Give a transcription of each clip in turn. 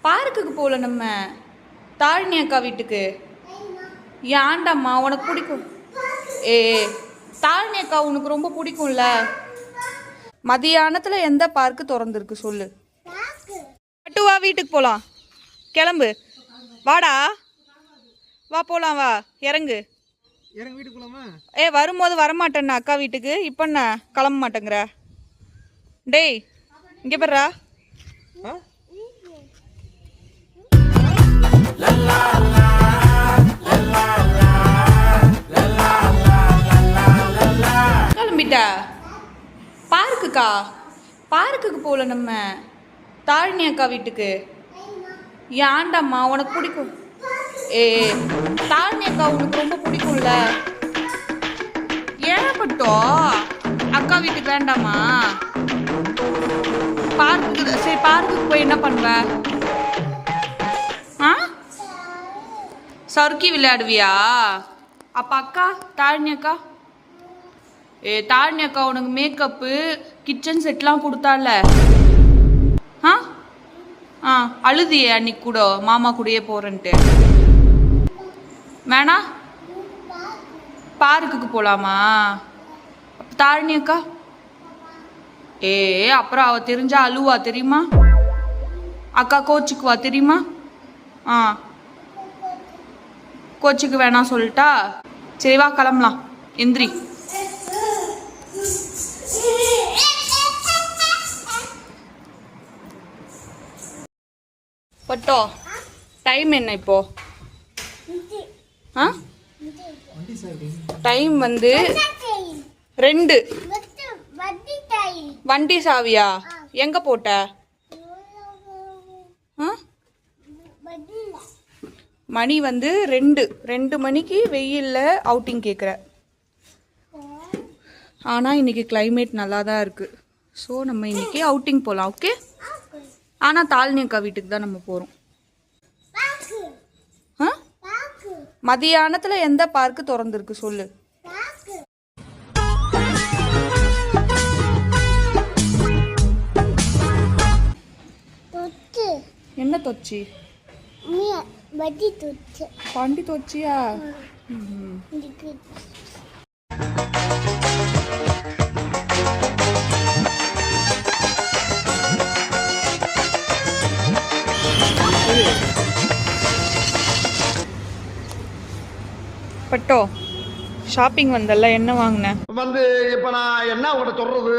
பார்க்குக்கு போகல நம்ம தாழினி அக்கா வீட்டுக்கு. ஏன்டாம்மா உனக்கு பிடிக்கும்? ஏ தாழினி அக்கா உனக்கு ரொம்ப பிடிக்கும்ல. மதியானத்தில் எந்த பார்க்கு திறந்துருக்கு சொல்லு. பட்டு வா வீட்டுக்கு போகலாம். கிளம்பு வாடா. வா போகலாம் வா. இறங்கு. வரும்போது வரமாட்டேன்னா அக்கா வீட்டுக்கு. இப்போ என்ன கிளம்ப மாட்டேங்கிற? டேய் இங்கே போடுறா. கிளம்பிட்டா பார்க்குக்கா? பார்க்குக்கு போகல நம்ம தாழினி அக்கா வீட்டுக்கு. ஏன்டாம்மா உனக்கு பிடிக்கும்? ஏ தாழினி அக்கா உனக்கு ரொம்ப பிடிக்கும்ல. ஏற்பட்டோ அக்கா வீட்டுக்கு வேண்டாமா? பார்க்குக்கு சரி, பார்க்குக்கு போய் என்ன பண்ணுவ? ஆ சறுக்கி விளையாடுவியா? அப்போ அக்கா தாழினி அக்கா? தாழினி அக்கா உனக்கு மேக்கப்பு கிச்சன் செட்லாம் கொடுத்தால. ஆ ஆ அழுதியே அன்னைக்கு கூட மாமா கூடயே போகிறேன்ட்டு. வேணா பார்க்குக்கு போகலாமா? தாழினி அக்கா அப்புறம் அவள் தெரிஞ்சா அழுவா தெரியுமா? அக்கா கோச்சுக்குவா தெரியுமா? ஆ கோச்சுக்கு வேணாம் சொல்லிட்டா. சரி வா கிளம்பலாம். எந்திரி. பட்டோ டைம் என்ன இப்போ? ஆ டைம் வந்து 2. வண்டி சாவியா எங்க போட்ட? மணி வந்து 2 மணிக்கு வெயிலில் அவுட்டிங் கேட்குற. ஆனால் இன்னைக்கு கிளைமேட் நல்லா தான் இருக்குது. ஸோ நம்ம இன்னைக்கு அவுட்டிங் போகலாம். ஓகே. ஆனால் தாழினி அக்கா வீட்டுக்கு தான் நம்ம போகிறோம். மதியானத்தில் எந்த பார்க்கு திறந்துருக்கு சொல்லு. என்ன தொச்சி? வண்டி தொச்சியா? பட்டோ ஷாப்பிங் வந்தல்ல, என்ன வாங்கின? வந்து இப்ப நான் என்ன உங்கள்கிட்ட சொல்றது?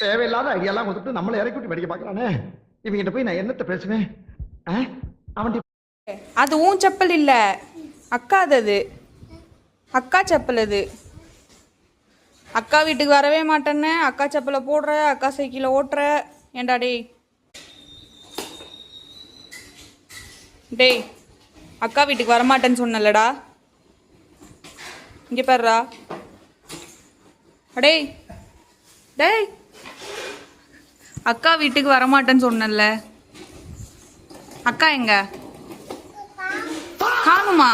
தேவையில்லாத ஐடியாலாம் கொடுத்துட்டு நம்மளை இறக்கி விட்டு படிக்க பார்க்கறானே. இவங்கிட்ட போய் நான் என்னத்தை பேசுவேன்? அவன் அது உன் செப்பல் இல்ல அக்கா, அது அக்கா செப்பல். அது அக்கா வீட்டுக்கு வரவே மாட்டேன்னு அக்கா செப்பலை போடுற, அக்கா சைக்கிளை ஓட்டுற. ஏண்டா டேய் டேய் அக்கா வீட்டுக்கு வரமாட்டேன்னு சொன்னலடா. இங்கே பாருடா. டேய் டேய் அக்கா வீட்டுக்கு வரமாட்டேன்னு சொன்னல. அக்கா எங்க காணுமா?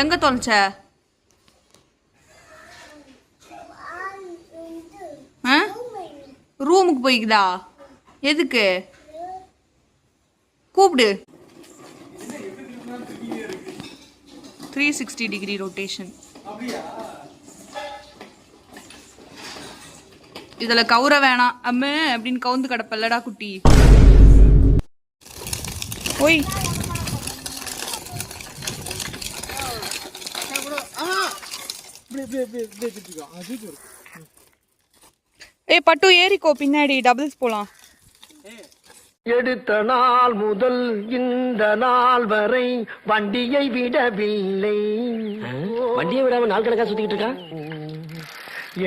எங்க தொலைச்ச? ரூமுக்கு போய்க்குதா? எதுக்கு? கூப்பிடு. 360 டிகிரி ரொட்டேஷன். இதுல கவுர வேணாம் அம்மே அப்படின்னு கவுந்து கிடப்பல்லடா குட்டி. ஓய் பட்டு ஏறிக்கோ பின்னாடி. டபுள்ஸ் போலாம். எடுத்த நாள் முதல் இந்த நாள் வரை வண்டியை விடவில்லை. வண்டியை விடாம நாள் கணக்கா சுத்திக்கிட்டு இருக்கா.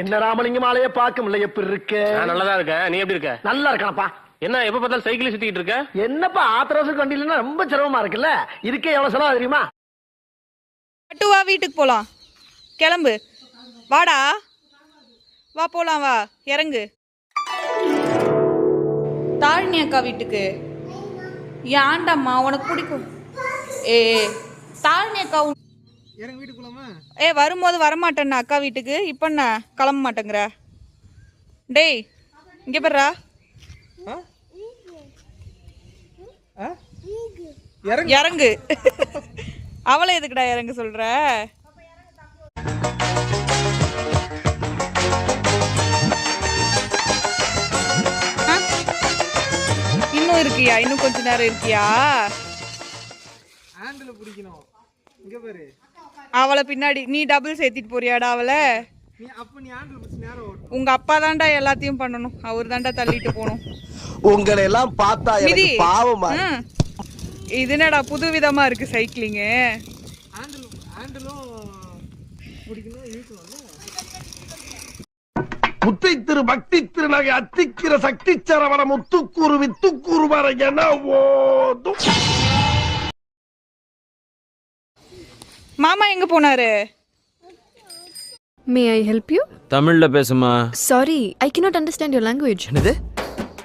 என்ன ராமலிங்கம் ஆலைய பார்க்க முடியல. எப்படி இருக்க? நல்லதா இருக்க. நீ எப்படி இருக்க? நல்லா இருக்கானப்பா. என்ன எப்ப பார்த்தாலும் சைக்கிள் சுத்திக்கிட்டு இருக்க? என்னப்பா ஆத்திரவசம் வண்டியிலன்னா ரொம்ப சிரமமா இருக்குல்ல. இருக்கே எவ்வளவு செலவு தெரியுமா? பட்டு வா வீட்டுக்கு போலாம். கிளம்பு வாடா. வா போலாம் வா. இறங்கு. தாழினி அக்கா வீட்டுக்கு. ஏன்டாம்மா உனக்கு பிடிக்கும்? தாழினி அக்கா வரும்போது வரமாட்டேன்னா அக்கா வீட்டுக்கு. இப்போ என்ன கிளம்ப மாட்டேங்கிற? டேய் இங்கே போடுறா. இறங்கு. அவளை எதுக்குடா இறங்கு சொல்ற? இன்னும் இருக்கியா? இன்னும் கொஞ்ச நேரம் இருக்கியா? அவளை பின்னாடி நீ டபுள் சேர்த்திட்டு போறியாடா அவளை? உங்க அப்பா தான்டா எல்லாத்தையும் பண்ணணும். அவர் தான்டா தள்ளிட்டு போகணும். உங்களை எல்லாம் பார்த்தா எனக்கு பாவமா. இது என்னடா புது விதமா இருக்கு சைக்கிளிங்கு. முத்தை திரு பக்தி திருநகை அத்திக்கிற சக்தி சரவண முத்துக்கூறு வித்துக்கூறு வர என ஓதும். மாமா எங்க போனாரு? May I help you? தமிழ்ல பேசுமா. Sorry, I cannot understand your language. என்னது?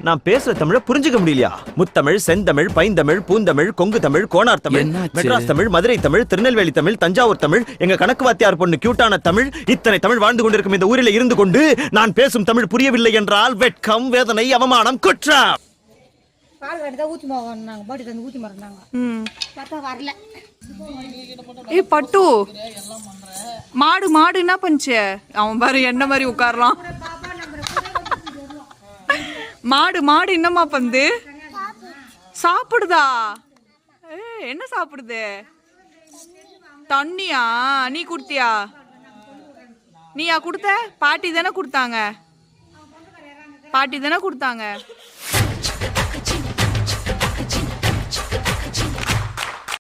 நான் பேசுற தமிழ புரிஞ்சுக்க முடியலையா? முத்தமிழ், செந்தமிழ், பைந்தமிழ், பூந்தமிழ், கொங்கு தமிழ், கோனார் தமிழ், மெட்ராஸ் தமிழ், மதுரை தமிழ், திருநெல்வேலி தமிழ், தஞ்சாவூர் தமிழ், எங்க கணக்கு வாத்தியார் பொண்ணு கியூட்டான தமிழ், இத்தனை தமிழ் வாழ்ந்து கொண்டிருக்கும் இந்த ஊரில் இருந்து கொண்டு நான் பேசும் தமிழ் புரியவில்லை என்றால் வெட்கம், வேதனை, அவமானம், குற்றம். பால் கட்டி ஊத்தி நாங்க பாட்டி தந்து ஊத்தி மறந்தாங்க. பார்த்தா வரல. ஏ பட்டு, மாடு மாடு என்ன பண்ணுச்சு? அவன் பாரு என்ன மாதிரி உட்காரலாம். மாடு மாடு என்னமா பந்து சாப்பிடுதா? என்ன சாப்பிடுது? தண்ணியா? நீ குடுத்தியா? நீயா குடுத்த? பாட்டி தானே கொடுத்தாங்க. பாட்டி தானே கொடுத்தாங்க.